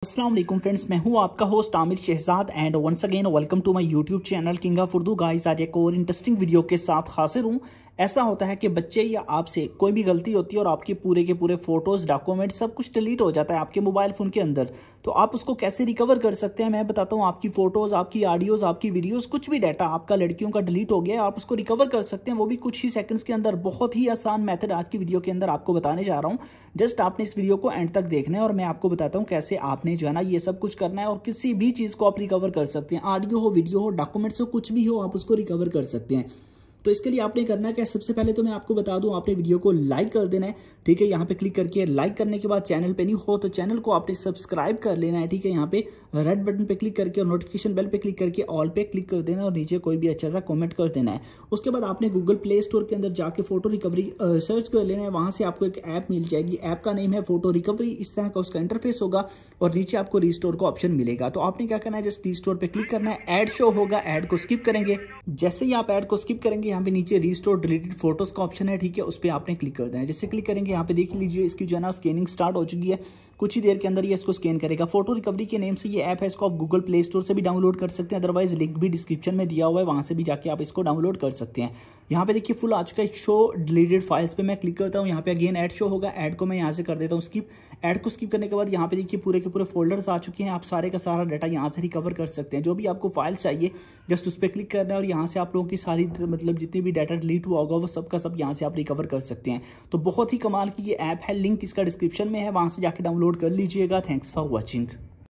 अस्सलाम वालेकुम फ्रेंड्स, मैं हूं आपका host Aamir Shahzad and once again welcome to my YouTube channel king of Urdu. Guys, आज एक और इंटरेस्टिंग वीडियो के साथ हाजिर हूं। ऐसा होता है कि बच्चे या आपसे कोई भी गलती होती है और आपके पूरे के पूरे फोटोज, डॉक्यूमेंट सब कुछ डिलीट हो जाता है आपके मोबाइल फ़ोन के अंदर। तो आप उसको कैसे रिकवर कर सकते हैं मैं बताता हूँ। आपकी फ़ोटोज़, आपकी ऑडियोज़, आपकी वीडियोज़, कुछ भी डाटा आपका लड़कियों का डिलीट हो गया है, आप उसको रिकवर कर सकते हैं, वो भी कुछ ही सेकंड्स के अंदर। बहुत ही आसान मेथड आज की वीडियो के अंदर आपको बताने जा रहा हूँ। जस्ट आपने इस वीडियो को एंड तक देखना है और मैं आपको बताता हूँ कैसे आपने जो है ना ये सब कुछ करना है और किसी भी चीज़ को आप रिकवर कर सकते हैं। ऑडियो हो, वीडियो हो, डॉक्यूमेंट्स हो, कुछ भी हो, आप उसको रिकवर कर सकते हैं। तो इसके लिए आपने करना क्या है, सबसे पहले तो मैं आपको बता दूं, आपने वीडियो को लाइक कर देना है। ठीक है, यहाँ पे क्लिक करके लाइक करने के बाद चैनल पे नहीं हो तो चैनल को आपने सब्सक्राइब कर लेना है। ठीक है, यहाँ पे रेड बटन पे क्लिक करके और नोटिफिकेशन बेल पे क्लिक करके ऑल पे क्लिक कर देना और नीचे कोई भी अच्छा सा कमेंट कर देना है। उसके बाद आपने गूगल प्ले स्टोर के अंदर जाके फोटो रिकवरी सर्च कर लेना है। वहाँ से आपको एक ऐप मिल जाएगी, ऐप का नेम है फोटो रिकवरी। इस तरह का उसका इंटरफेस होगा और नीचे आपको रिस्टोर का ऑप्शन मिलेगा। तो आपने क्या करना है, जस्ट रिस्टोर पे क्लिक करना है। ऐड शो होगा, ऐड को स्किप करेंगे। जैसे ही आप ऐड को स्किप करेंगे, यहाँ पे नीचे रिस्टोर डिलीटेड फोटोज का ऑप्शन है। ठीक है, उस पर आपने क्लिक कर देना है। जैसे क्लिक करेंगे, यहाँ पे देख लीजिए इसकी जो है ना स्कैनिंग स्टार्ट हो चुकी है। कुछ ही देर के अंदर ये इसको स्कैन करेगा। फोटो रिकवरी के नेम से ये ऐप है, इसको आप गूगल प्ले स्टोर से भी डाउनलोड कर सकते हैं, अदरवाइज लिंक भी डिस्क्रिप्शन में दिया हुआ है, वहां से भी जाके आप इसको डाउनलोड कर सकते हैं। यहाँ पे देखिए फुल आज का शो डिलीटेड फाइल्स पे मैं क्लिक करता हूँ। यहाँ पे अगेन ऐड शो होगा, ऐड को मैं यहाँ से कर देता हूँ स्किप। ऐड को स्किप करने के बाद यहाँ पे देखिए पूरे के पूरे फोल्डर्स आ चुके हैं। आप सारे का सारा डाटा यहाँ से रिकवर कर सकते हैं। जो भी आपको फाइल चाहिए जस्ट उस पर क्लिक करना है और यहाँ से आप लोगों की सारी मतलब जितनी भी डाटा डिलीट हुआ होगा वो सब का सब यहाँ से आप रिकवर कर सकते हैं। तो बहुत ही कमाल की ये ऐप है, लिंक इसका डिस्क्रिप्शन में है, वहाँ से जाके डाउनलोड कर लीजिएगा। Thanks for watching.